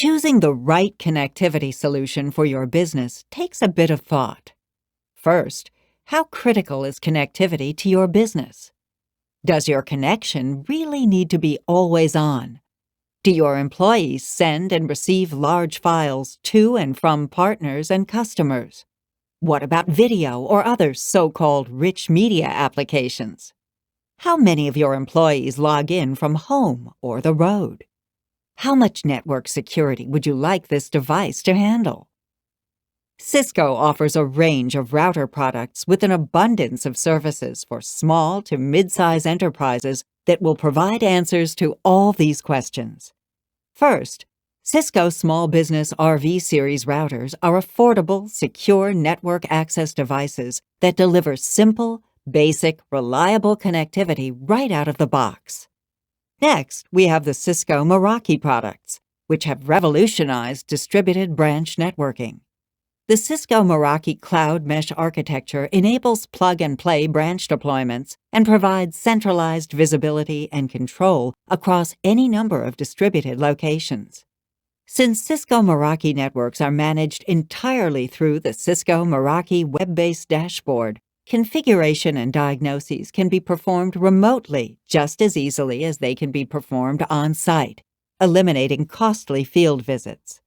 Choosing the right connectivity solution for your business takes a bit of thought. First, how critical is connectivity to your business? Does your connection really need to be always on? Do your employees send and receive large files to and from partners and customers? What about video or other so-called rich media applications? How many of your employees log in from home or the road? How much network security would you like this device to handle? Cisco offers a range of router products with an abundance of services for small to mid-size enterprises that will provide answers to all these questions. First, Cisco Small Business RV Series routers are affordable, secure network access devices that deliver simple, basic, reliable connectivity right out of the box. Next, we have the Cisco Meraki products, which have revolutionized distributed branch networking. The Cisco Meraki Cloud Mesh architecture enables plug-and-play branch deployments and provides centralized visibility and control across any number of distributed locations. Since Cisco Meraki networks are managed entirely through the Cisco Meraki web-based dashboard, configuration and diagnoses can be performed remotely just as easily as they can be performed on-site, eliminating costly field visits.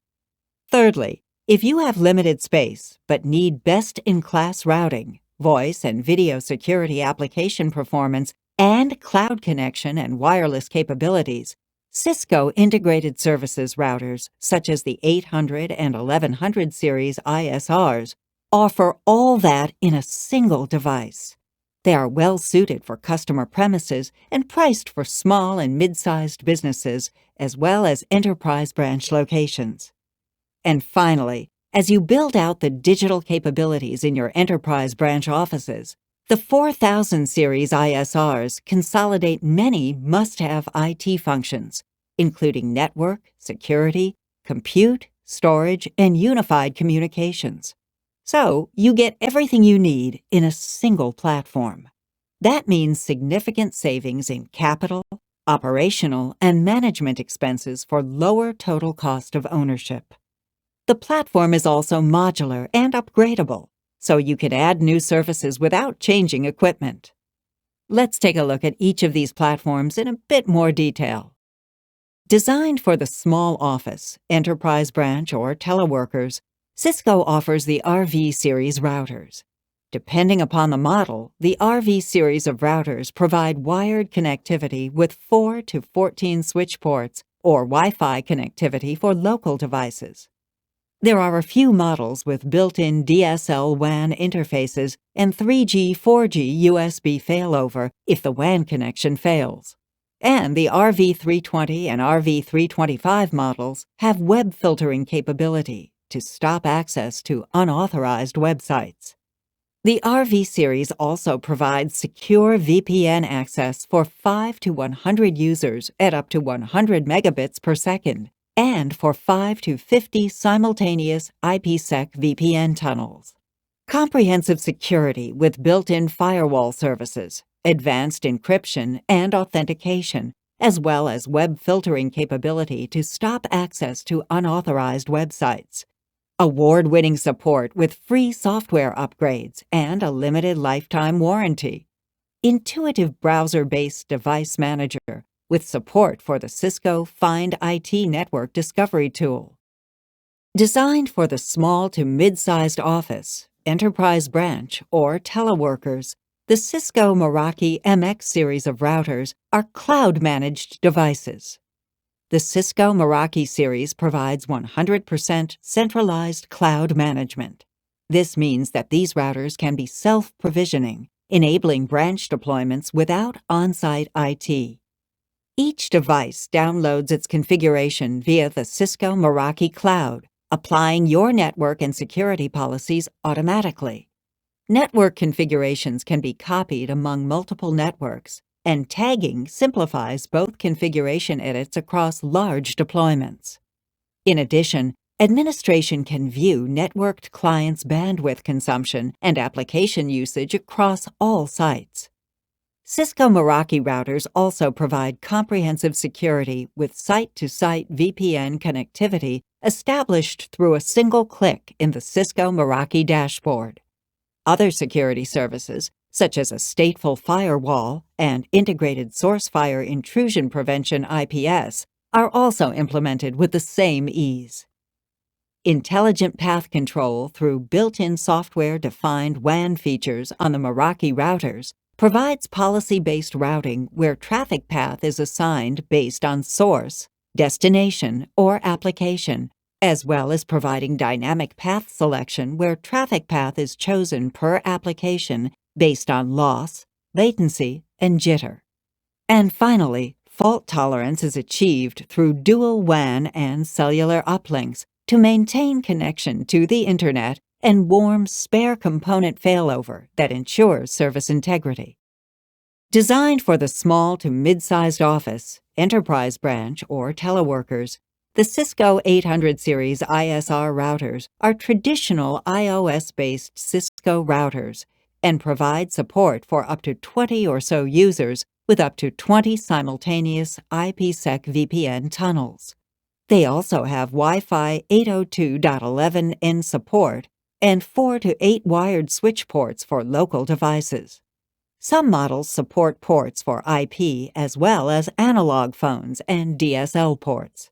Thirdly, if you have limited space but need best-in-class routing, voice and video security application performance, and cloud connection and wireless capabilities, Cisco Integrated Services routers, such as the 800 and 1100 series ISRs, offer all that in a single device. They are well suited for customer premises and priced for small and mid-sized businesses, as well as enterprise branch locations. And finally, as you build out the digital capabilities in your enterprise branch offices, the 4000 series ISRs consolidate many must-have IT functions, including network, security, compute, storage, and unified communications. So you get everything you need in a single platform. That means significant savings in capital, operational, and management expenses for lower total cost of ownership. The platform is also modular and upgradable, so you can add new services without changing equipment. Let's take a look at each of these platforms in a bit more detail. Designed for the small office, enterprise branch, or teleworkers, Cisco offers the RV Series routers. Depending upon the model, the RV Series of routers provide wired connectivity with 4 to 14 switch ports or Wi-Fi connectivity for local devices. There are a few models with built-in DSL WAN interfaces and 3G, 4G USB failover if the WAN connection fails. And the RV320 and RV325 models have web filtering capability to stop access to unauthorized websites. The RV Series also provides secure VPN access for 5 to 100 users at up to 100 megabits per second, and for 5 to 50 simultaneous IPsec VPN tunnels. Comprehensive security with built-in firewall services, advanced encryption and authentication, as well as web filtering capability to stop access to unauthorized websites. Award-winning support with free software upgrades and a limited lifetime warranty. Intuitive browser-based device manager with support for the Cisco Find IT Network Discovery tool. Designed for the small to mid-sized office, enterprise branch, or teleworkers, the Cisco Meraki MX Series of routers are cloud-managed devices. The Cisco Meraki Series provides 100% centralized cloud management. This means that these routers can be self-provisioning, enabling branch deployments without on-site IT. Each device downloads its configuration via the Cisco Meraki Cloud, applying your network and security policies automatically. Network configurations can be copied among multiple networks, and tagging simplifies both configuration edits across large deployments. In addition, administration can view networked clients' bandwidth consumption and application usage across all sites. Cisco Meraki routers also provide comprehensive security with site-to-site VPN connectivity established through a single click in the Cisco Meraki dashboard. Other security services, such as a stateful firewall and integrated source fire intrusion prevention IPS, are also implemented with the same ease. Intelligent path control through built-in software-defined WAN features on the Meraki routers provides policy-based routing where traffic path is assigned based on source, destination, or application, as well as providing dynamic path selection where traffic path is chosen per application based on loss, latency, and jitter. And finally, fault tolerance is achieved through dual WAN and cellular uplinks to maintain connection to the Internet and warm spare component failover that ensures service integrity. Designed for the small to mid-sized office, enterprise branch, or teleworkers, the Cisco 800 series ISR routers are traditional iOS-based Cisco routers and provide support for up to 20 or so users with up to 20 simultaneous IPsec VPN tunnels. They also have Wi-Fi 802.11n support and 4 to 8 wired switch ports for local devices. Some models support ports for IP as well as analog phones and DSL ports.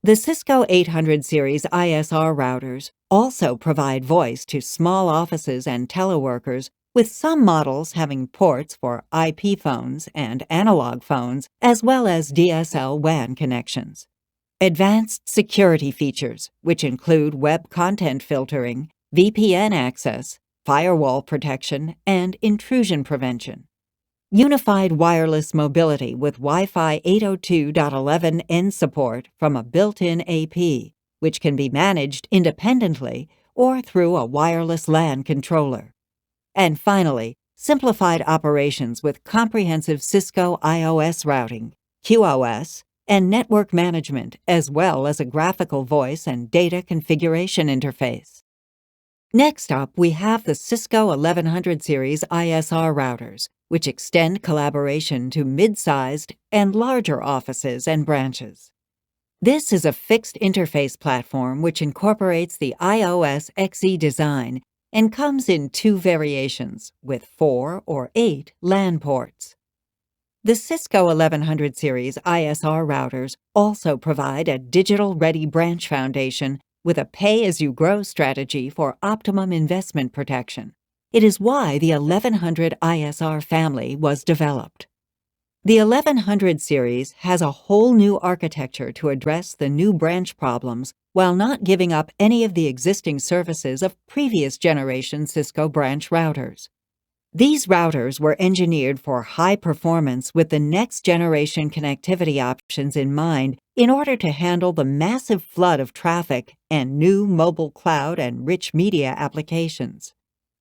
The Cisco 800 series ISR routers also provide voice to small offices and teleworkers, with some models having ports for IP phones and analog phones as well as DSL WAN connections. Advanced security features, which include web content filtering, VPN access, firewall protection, and intrusion prevention. Unified wireless mobility with Wi-Fi 802.11n support from a built-in AP, which can be managed independently or through a wireless LAN controller. And finally, simplified operations with comprehensive Cisco iOS routing, QoS, and network management, as well as a graphical voice and data configuration interface. Next up, we have the Cisco 1100 series ISR routers, which extend collaboration to mid-sized and larger offices and branches. This is a fixed interface platform which incorporates the iOS XE design and comes in 2 variations with 4 or 8 LAN ports. The Cisco 1100 series ISR routers also provide a digital-ready branch foundation with a pay-as-you-grow strategy for optimum investment protection. It is why the 1100 ISR family was developed. The 1100 series has a whole new architecture to address the new branch problems while not giving up any of the existing services of previous generation Cisco branch routers. These routers were engineered for high performance with the next generation connectivity options in mind in order to handle the massive flood of traffic and new mobile cloud and rich media applications.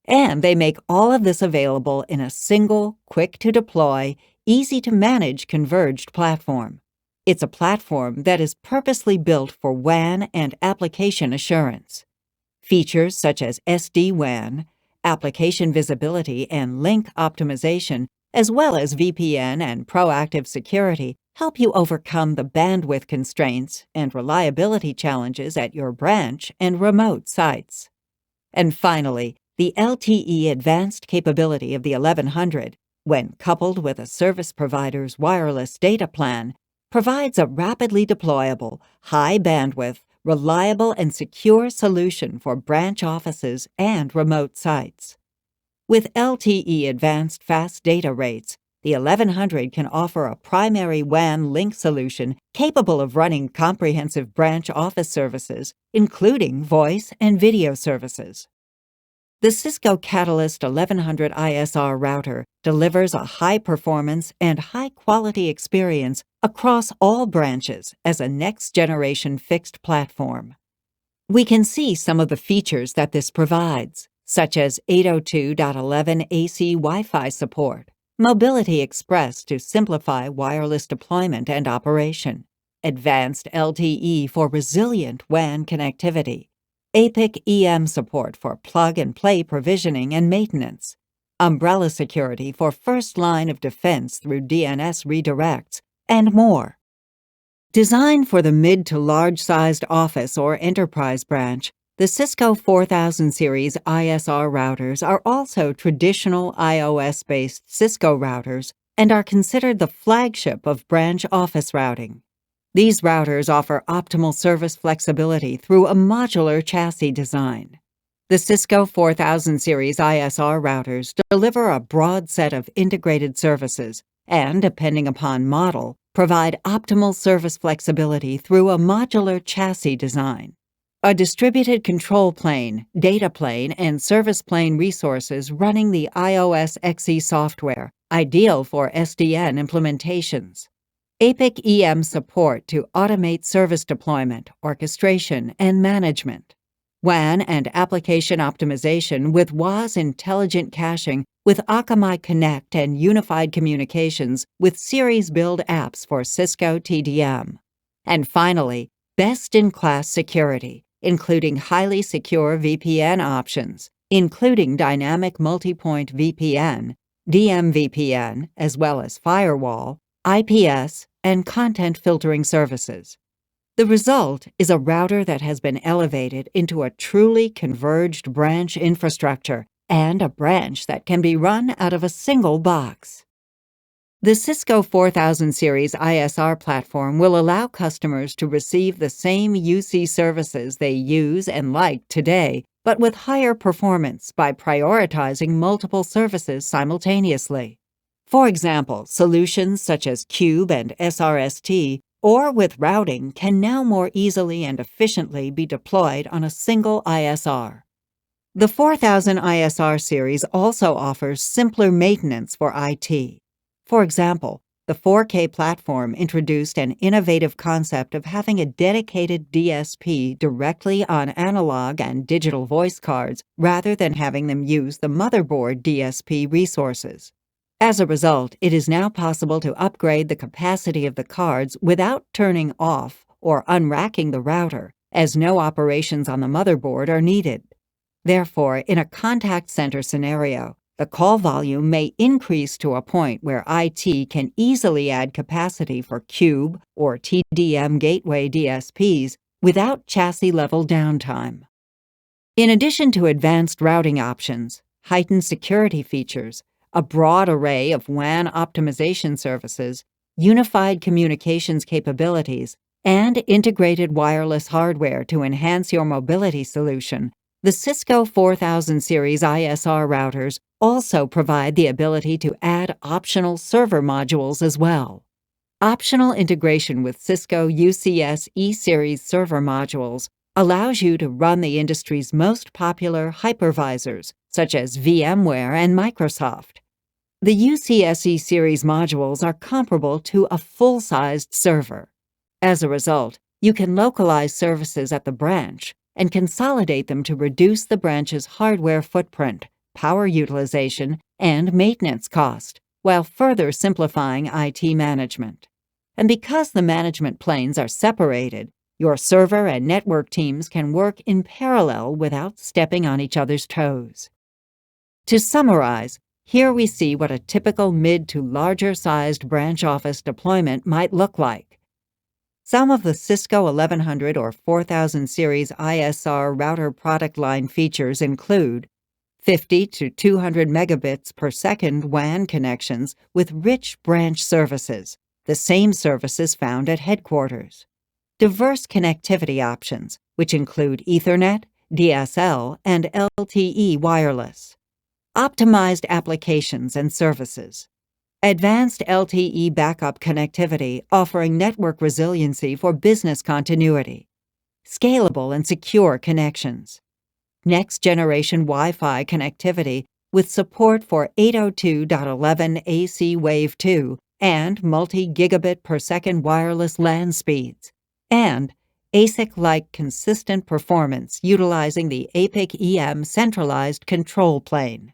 And they make all of this available in a single, quick-to-deploy, easy-to-manage converged platform. It's a platform that is purposely built for WAN and application assurance. Features such as SD-WAN, application visibility and link optimization, as well as VPN and proactive security, help you overcome the bandwidth constraints and reliability challenges at your branch and remote sites. And finally, the LTE advanced capability of the 1100, when coupled with a service provider's wireless data plan, provides a rapidly deployable, high bandwidth, reliable and secure solution for branch offices and remote sites. With LTE advanced fast data rates, the 1100 can offer a primary WAN link solution capable of running comprehensive branch office services, including voice and video services. The Cisco Catalyst 1100 ISR router delivers a high-performance and high-quality experience across all branches as a next-generation fixed platform. We can see some of the features that this provides, such as 802.11 AC Wi-Fi support, Mobility Express to simplify wireless deployment and operation, advanced LTE for resilient WAN connectivity, APIC EM support for plug-and-play provisioning and maintenance, umbrella security for first line of defense through DNS redirects, and more. Designed for the mid to large-sized office or enterprise branch, the Cisco 4000 series ISR routers are also traditional iOS-based Cisco routers and are considered the flagship of branch office routing. These routers offer optimal service flexibility through a modular chassis design. The Cisco 4000 series ISR routers deliver a broad set of integrated services and, depending upon model, provide optimal service flexibility through a modular chassis design. A distributed control plane, data plane, and service plane resources running the iOS XE software, ideal for SDN implementations. APIC EM support to automate service deployment, orchestration, and management. WAN and application optimization with WAS intelligent caching with Akamai Connect and unified communications with series build apps for Cisco TDM. And finally, best-in-class security, including highly secure VPN options, including dynamic multi-point VPN, DMVPN, as well as firewall, IPS, and content filtering services. The result is a router that has been elevated into a truly converged branch infrastructure and a branch that can be run out of a single box. The Cisco 4000 series ISR platform will allow customers to receive the same UC services they use and like today, but with higher performance by prioritizing multiple services simultaneously. For example, solutions such as Cube and SRST or with routing can now more easily and efficiently be deployed on a single ISR. The 4000 ISR series also offers simpler maintenance for IT. For example, the 4K platform introduced an innovative concept of having a dedicated DSP directly on analog and digital voice cards rather than having them use the motherboard DSP resources. As a result, it is now possible to upgrade the capacity of the cards without turning off or unracking the router, as no operations on the motherboard are needed. Therefore, in a contact center scenario, the call volume may increase to a point where IT can easily add capacity for Cube or TDM gateway DSPs without chassis-level downtime. In addition to advanced routing options, heightened security features, a broad array of WAN optimization services, unified communications capabilities, and integrated wireless hardware to enhance your mobility solution, the Cisco 4000 series ISR routers also provide the ability to add optional server modules as well. Optional integration with Cisco UCS ESeries server modules allows you to run the industry's most popular hypervisors, such as VMware and Microsoft. The UCS ESeries modules are comparable to a full-sized server. As a result, you can localize services at the branch and consolidate them to reduce the branch's hardware footprint, power utilization, and maintenance cost, while further simplifying IT management. And because the management planes are separated, your server and network teams can work in parallel without stepping on each other's toes. To summarize, here we see what a typical mid to larger-sized branch office deployment might look like. Some of the Cisco 1100 or 4000 series ISR router product line features include 50 to 200 megabits per second WAN connections with rich branch services, the same services found at headquarters. Diverse connectivity options, which include Ethernet, DSL, and LTE wireless. Optimized applications and services. Advanced LTE backup connectivity offering network resiliency for business continuity. Scalable and secure connections. Next-generation Wi-Fi connectivity with support for 802.11 AC Wave 2 and multi-gigabit per second wireless LAN speeds. And ASIC-like consistent performance utilizing the APIC EM centralized control plane.